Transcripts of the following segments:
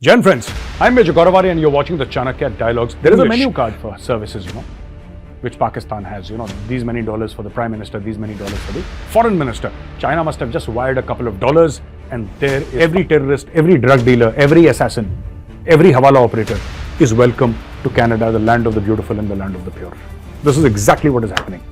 Jen friends, I'm Major Gaurav Arya and you're watching the Chanakya Dialogues. There is a menu card for services, which Pakistan has. These many dollars for the Prime Minister, these many dollars for the Foreign Minister. China must have just wired a couple of dollars and there is every terrorist, every drug dealer, every assassin, every Hawala operator is welcome to Canada, the land of the beautiful and the land of the pure. This is exactly what is happening.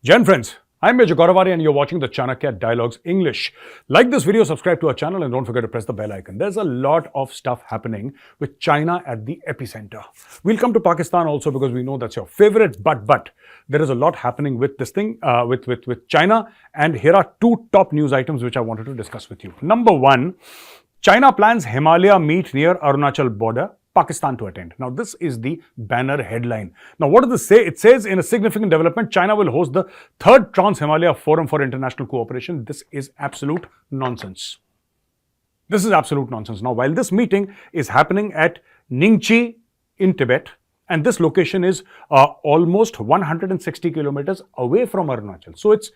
Jen friends, I'm Major Gaurav Arya and you're watching the Chanakya Dialogues English. Like this video, subscribe to our channel and don't forget to press the bell icon. There's a lot of stuff happening with China at the epicenter. We'll come to Pakistan also because we know that's your favorite, but there is a lot happening with this thing, with China. And here are two top news items which I wanted to discuss with you. Number one, China plans Himalaya meet near Arunachal border. Pakistan to attend. Now, this is the banner headline. Now, what does this say? It says, in a significant development, China will host the third Trans-Himalaya Forum for International Cooperation. This is absolute nonsense. This is absolute nonsense. Now, while this meeting is happening at Ningchi in Tibet, and this location is almost 160 kilometers away from Arunachal. So, it's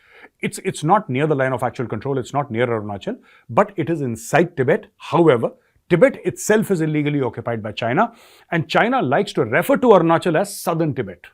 not near the line of actual control. It's not near Arunachal, but it is inside Tibet. However, Tibet itself is illegally occupied by China, and China likes to refer to Arunachal as southern Tibet.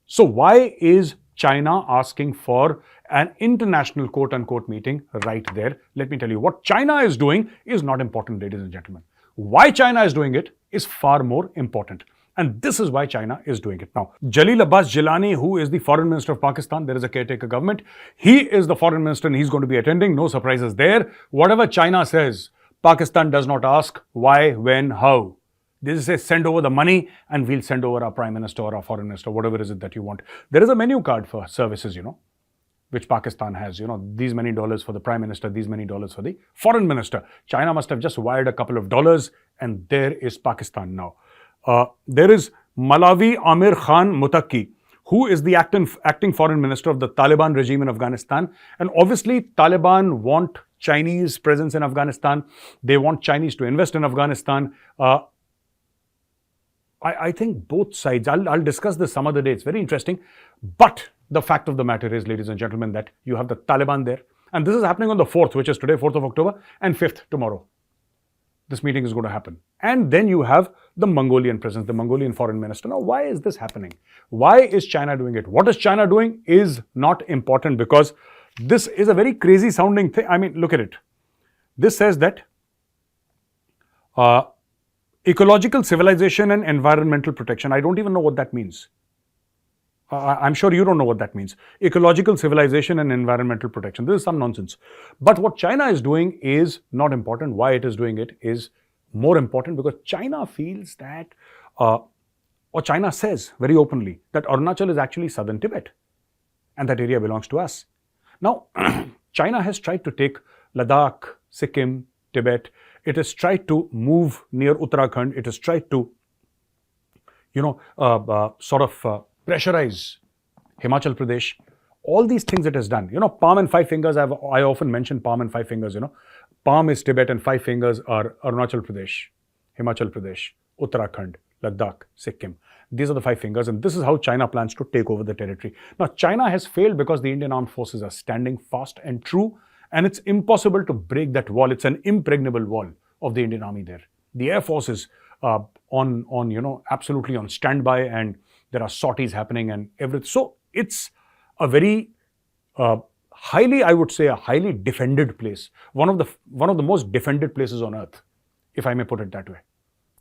So why is China asking for an international quote-unquote meeting right there? Let me tell you, what China is doing is not important, ladies and gentlemen. Why China is doing it is far more important. And this is why China is doing it. Now, Jalil Abbas Jilani, who is the Foreign Minister of Pakistan, there is a caretaker government. He is the Foreign Minister and he's going to be attending. No surprises there. Whatever China says, Pakistan does not ask why, when, how. They just say send over the money and we'll send over our Prime Minister or our Foreign Minister, whatever is it that you want. There is a menu card for services, which Pakistan has. These many dollars for the Prime Minister, these many dollars for the Foreign Minister. China must have just wired a couple of dollars and there is Pakistan now. There is Malawi Amir Khan Mutaki, who is the acting Foreign Minister of the Taliban regime in Afghanistan. And obviously, Taliban want Chinese presence in Afghanistan. They want Chinese to invest in Afghanistan. I think both sides, I'll discuss this some other day. It's very interesting. But the fact of the matter is, ladies and gentlemen, that you have the Taliban there. And this is happening on the 4th, which is today, 4th of October, and 5th tomorrow. This meeting is going to happen. And then you have the Mongolian presence, the Mongolian Foreign Minister. Now, why is this happening? Why is China doing it? What is China doing is not important because this is a very crazy sounding thing. I mean, look at it. This says that ecological civilization and environmental protection. I don't even know what that means. I'm sure you don't know what that means. Ecological civilization and environmental protection. This is some nonsense. But what China is doing is not important. Why it is doing it is more important because China feels that, or China says very openly that Arunachal is actually southern Tibet and that area belongs to us. Now, China has tried to take Ladakh, Sikkim, Tibet. It has tried to move near Uttarakhand. It has tried to, pressurize Himachal Pradesh. All these things it has done. Palm and five fingers, I often mention palm and five fingers, Palm is Tibet and five fingers are Arunachal Pradesh, Himachal Pradesh, Uttarakhand, Ladakh, Sikkim. These are the five fingers and this is how China plans to take over the territory. Now, China has failed because the Indian armed forces are standing fast and true and it's impossible to break that wall. It's an impregnable wall of the Indian army there. The Air Force is absolutely on standby and there are sorties happening and everything. So, it's a very highly defended place. One of the most defended places on earth, if I may put it that way.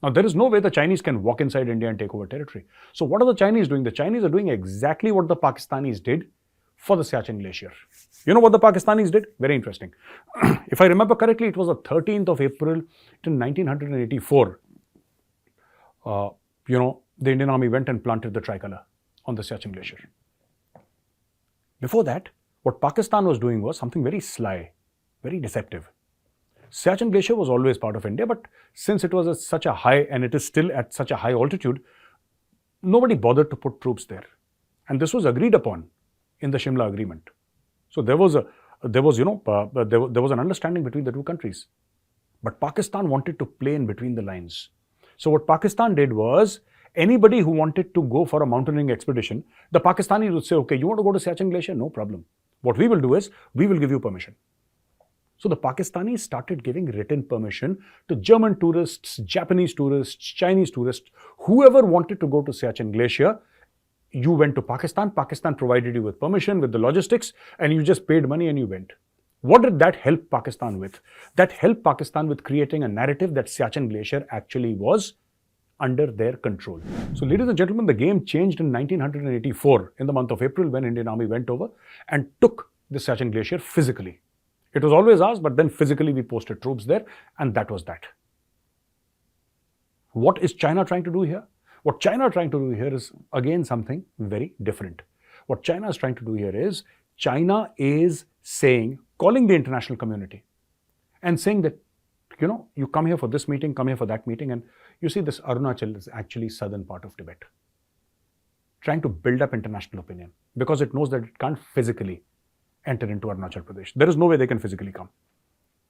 Now, there is no way the Chinese can walk inside India and take over territory. So, what are the Chinese doing? The Chinese are doing exactly what the Pakistanis did for the Siachen Glacier. You know what the Pakistanis did? Very interesting. If I remember correctly, it was the 13th of April in 1984. The Indian Army went and planted the tricolour on the Siachen Glacier. Before that, what Pakistan was doing was something very sly, very deceptive. Siachen Glacier was always part of India, but since it was at such a high, and it is still at such a high altitude, nobody bothered to put troops there. And this was agreed upon in the Shimla Agreement. So there was an understanding between the two countries. But Pakistan wanted to play in between the lines. So what Pakistan did was, anybody who wanted to go for a mountaineering expedition, the Pakistanis would say, okay, you want to go to Siachen Glacier? No problem. What we will do is, we will give you permission. So the Pakistanis started giving written permission to German tourists, Japanese tourists, Chinese tourists, whoever wanted to go to Siachen Glacier. You went to Pakistan, Pakistan provided you with permission, with the logistics, and you just paid money and you went. What did that help Pakistan with? That helped Pakistan with creating a narrative that Siachen Glacier actually was under their control. So ladies and gentlemen, the game changed in 1984 in the month of April when Indian Army went over and took the Siachen Glacier physically. It was always ours, but then physically we posted troops there, and that was that. What is China trying to do here? What China is trying to do here is again something very different. What China is trying to do here is China is saying, calling the international community and saying that, you come here for this meeting, come here for that meeting, and you see this Arunachal is actually southern part of Tibet. Trying to build up international opinion because it knows that it can't physically enter into Arunachal Pradesh. There is no way they can physically come.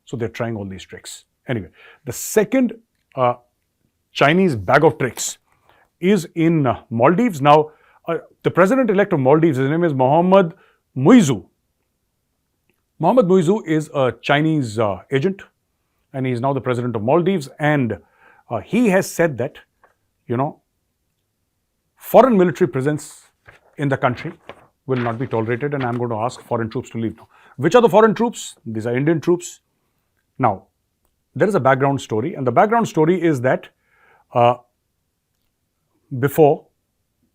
So they're trying all these tricks. Anyway, the second Chinese bag of tricks is in Maldives. Now, the president-elect of Maldives, his name is Mohammad Muizzu. Mohammad Muizzu is a Chinese agent, and he is now the president of Maldives. And he has said that, foreign military presence in the country will not be tolerated, and I'm going to ask foreign troops to leave now. Which are the foreign troops? These are Indian troops. Now, there is a background story, and the background story is that before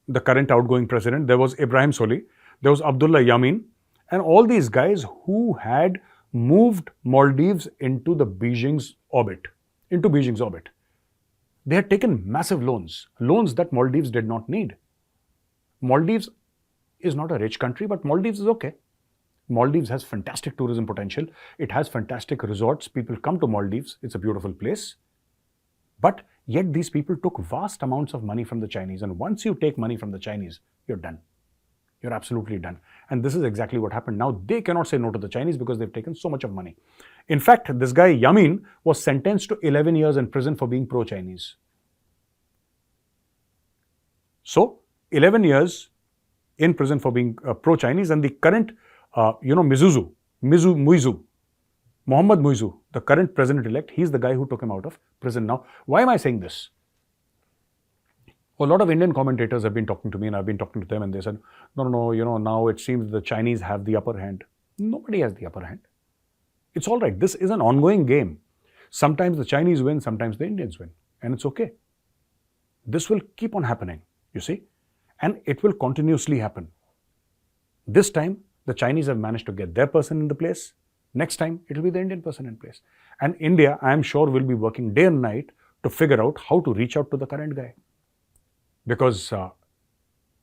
the current outgoing president, there was Ibrahim Soli, there was Abdullah Yamin, and all these guys who had moved Maldives into Beijing's orbit. They had taken massive loans that Maldives did not need. Maldives is not a rich country, but Maldives is okay. Maldives has fantastic tourism potential. It has fantastic resorts. People come to Maldives. It's a beautiful place. But yet these people took vast amounts of money from the Chinese. And once you take money from the Chinese, you're done. You're absolutely done. And this is exactly what happened. Now they cannot say no to the Chinese because they've taken so much of money. In fact, this guy Yamin was sentenced to 11 years in prison for being pro-Chinese. So 11 years in prison for being pro-Chinese, and the current, Muizzu, Mohammad Muizzu, the current president-elect, he's the guy who took him out of prison. Now, why am I saying this? A lot of Indian commentators have been talking to me, and I've been talking to them, and they said, no, now it seems the Chinese have the upper hand. Nobody has the upper hand. It's all right. This is an ongoing game. Sometimes the Chinese win, sometimes the Indians win, and it's okay. This will keep on happening, you see, and it will continuously happen. This time, the Chinese have managed to get their person in the place. Next time, it will be the Indian person in place. And India, I am sure, will be working day and night to figure out how to reach out to the current guy. Because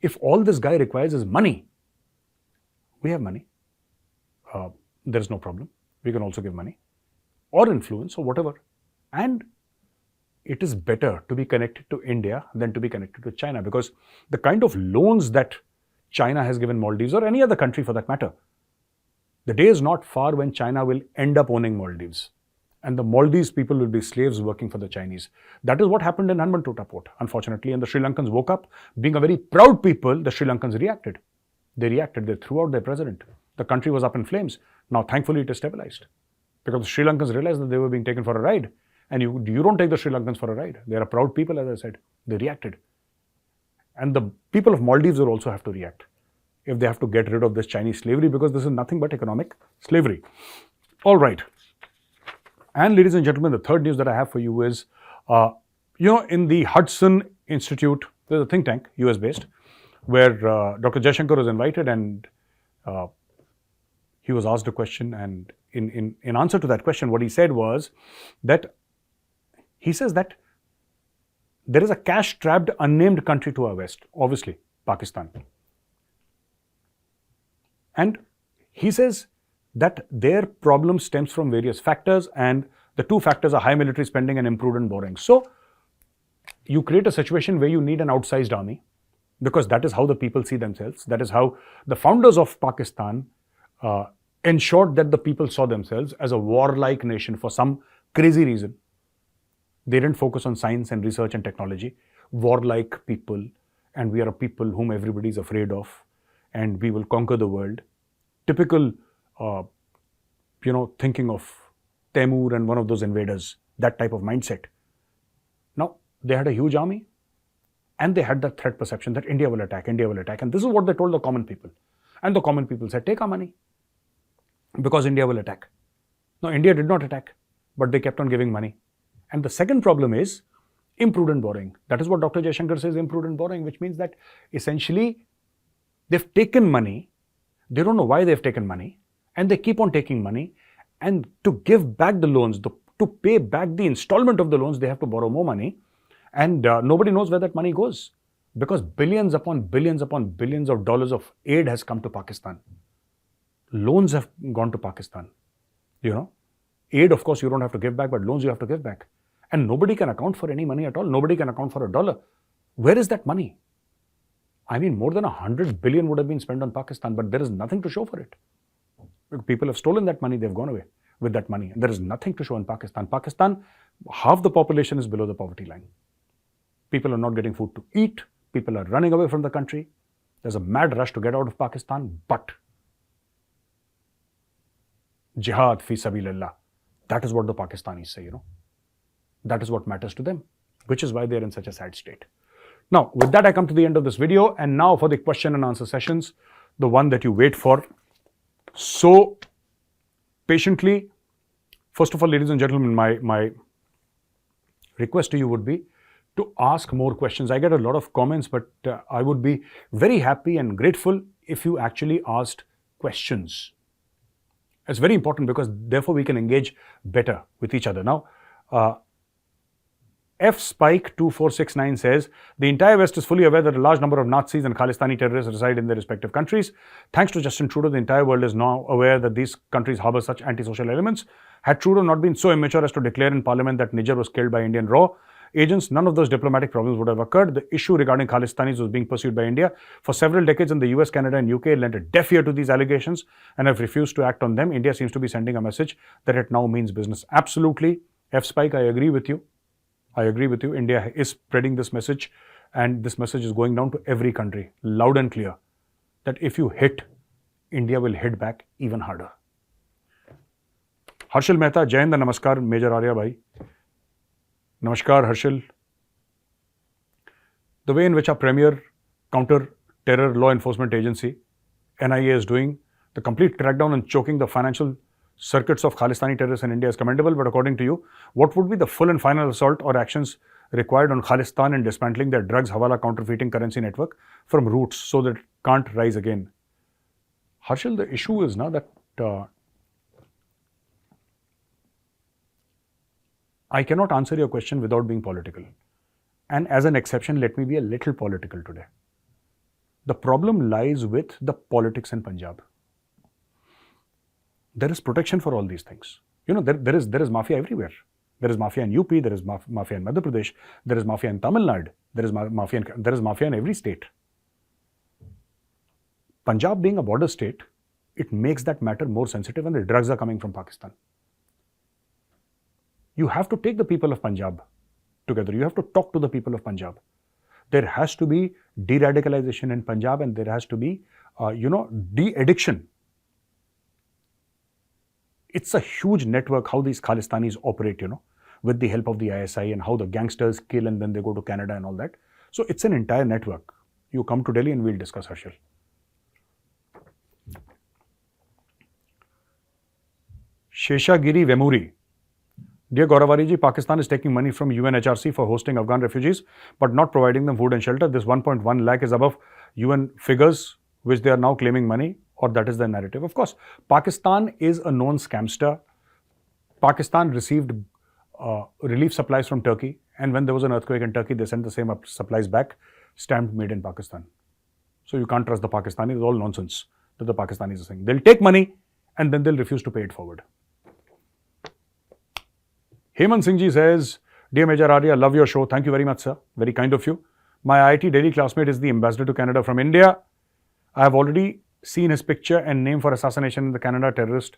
if all this guy requires is money, we have money. There is no problem. We can also give money or influence or whatever. And it is better to be connected to India than to be connected to China, because the kind of loans that China has given Maldives, or any other country for that matter, the day is not far when China will end up owning Maldives. And the Maldives people will be slaves working for the Chinese. That is what happened in Hambantota port, unfortunately. And the Sri Lankans woke up. Being a very proud people, the Sri Lankans reacted. They threw out their president. The country was up in flames. Now, thankfully, it is stabilized. Because the Sri Lankans realized that they were being taken for a ride. And you don't take the Sri Lankans for a ride. They are a proud people, as I said. They reacted. And the people of Maldives will also have to react if they have to get rid of this Chinese slavery, because this is nothing but economic slavery. All right. And ladies and gentlemen, the third news that I have for you is, in the Hudson Institute, there's a think tank, US-based, where Dr. Jaishankar was invited, and he was asked a question. And in answer to that question, what he said was that he says that there is a cash-strapped, unnamed country to our west, obviously, Pakistan. And he says that their problem stems from various factors, and the two factors are high military spending and imprudent borrowing. So you create a situation where you need an outsized army, because that is how the people see themselves. That is how the founders of Pakistan ensured that the people saw themselves as a warlike nation for some crazy reason. They didn't focus on science and research and technology. Warlike people, and we are a people whom everybody is afraid of, and we will conquer the world. Typical, thinking of Temur and one of those invaders, that type of mindset. Now, they had a huge army and they had that threat perception that India will attack, India will attack. And this is what they told the common people. And the common people said, take our money because India will attack. Now, India did not attack, but they kept on giving money. And the second problem is imprudent borrowing. That is what Dr. Jaishankar says, imprudent borrowing, which means that essentially they've taken money, they don't know why they've taken money, and they keep on taking money. And to give back the loans, to pay back the installment of the loans, they have to borrow more money. And nobody knows where that money goes because billions upon billions upon billions of dollars of aid has come to Pakistan. Loans have gone to Pakistan. You know, aid, of course, you don't have to give back, but loans you have to give back. And nobody can account for any money at all. Nobody can account for a dollar. Where is that money? I mean, more than 100 billion would have been spent on Pakistan, but there is nothing to show for it. People have stolen that money, they've gone away with that money. And there is nothing to show in Pakistan. Pakistan, half the population is below the poverty line. People are not getting food to eat. People are running away from the country. There's a mad rush to get out of Pakistan, but jihad fi sabilillah, that is what the Pakistanis say, you know. That is what matters to them, which is why they're in such a sad state. Now, with that, I come to the end of this video. And now for the question and answer sessions, the one that you wait for so patiently. First of all, ladies and gentlemen, my request to you would be to ask more questions. I get a lot of comments, but I would be very happy and grateful if you actually asked questions. It's very important because therefore we can engage better with each other. Now, F Spike 2469 says, the entire West is fully aware that a large number of Nazis and Khalistani terrorists reside in their respective countries. Thanks to Justin Trudeau, the entire world is now aware that these countries harbor such antisocial elements. Had Trudeau not been so immature as to declare in Parliament that Niger was killed by Indian raw agents, none of those diplomatic problems would have occurred. The issue regarding Khalistanis was being pursued by India for several decades, and the US, Canada and UK lent a deaf ear to these allegations and have refused to act on them. India seems to be sending a message that it now means business. Absolutely. F Spike, I agree with you. I agree with you. India is spreading this message, and this message is going down to every country, loud and clear, that if you hit, India will hit back even harder. Harshal Mehta, Jai Hind, Namaskar, Major Arya bhai. Namaskar, Harshal. The way in which our premier counter-terror law enforcement agency, NIA, is doing the complete crackdown and choking the financial circuits of Khalistani terrorists in India is commendable, but according to you, what would be the full and final assault or actions required on Khalistan in dismantling their drugs, hawala, counterfeiting currency network from roots so that it can't rise again? Harshal, the issue is now that I cannot answer your question without being political. And as an exception, let me be a little political today. The problem lies with the politics in Punjab. There is protection for all these things. You know, there is mafia everywhere. There is mafia in UP, there is mafia in Madhya Pradesh, there is mafia in Tamil Nadu, there is mafia in every state. Punjab being a border state, it makes that matter more sensitive, and the drugs are coming from Pakistan. You have to take the people of Punjab together. You have to talk to the people of Punjab. There has to be de-radicalization in Punjab, and there has to be, de-addiction. It's a huge network how these Khalistanis operate, with the help of the ISI, and how the gangsters kill and then they go to Canada and all that. So it's an entire network. You come to Delhi and we'll discuss, Harshal. Sheshagiri Vemuri. Dear Gaurav Arya ji, Pakistan is taking money from UNHRC for hosting Afghan refugees, but not providing them food and shelter. This 1.1 lakh is above UN figures, which they are now claiming money, or that is the narrative. Of course, Pakistan is a known scamster. Pakistan received relief supplies from Turkey, and when there was an earthquake in Turkey, they sent the same supplies back, stamped made in Pakistan. So you can't trust the Pakistanis. It's all nonsense that the Pakistanis are saying. They'll take money and then they'll refuse to pay it forward. Hemant Singh ji says, Dear Major Arya, love your show. Thank you very much, sir. Very kind of you. My IIT Delhi classmate is the ambassador to Canada from India. I have already seen his picture and name for assassination in the Canada terrorist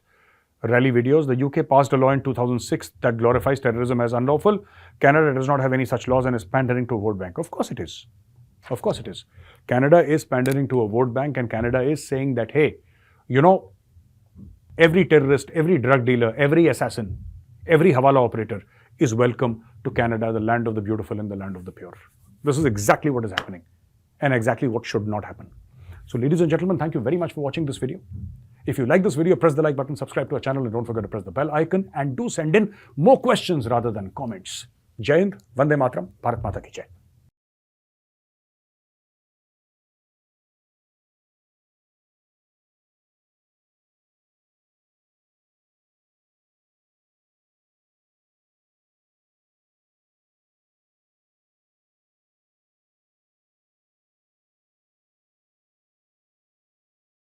rally videos. The UK passed a law in 2006 that glorifies terrorism as unlawful. Canada does not have any such laws and is pandering to a vote bank. Of course it is. Of course it is. Canada is pandering to a vote bank, and Canada is saying that, hey, every terrorist, every drug dealer, every assassin, every Hawala operator is welcome to Canada, the land of the beautiful and the land of the pure. This is exactly what is happening and exactly what should not happen. So ladies and gentlemen, thank you very much for watching this video. If you like this video, press the like button, subscribe to our channel, and don't forget to press the bell icon, and do send in more questions rather than comments. Jai Hind, Vande Mataram, Bharat Mata Ki Jai.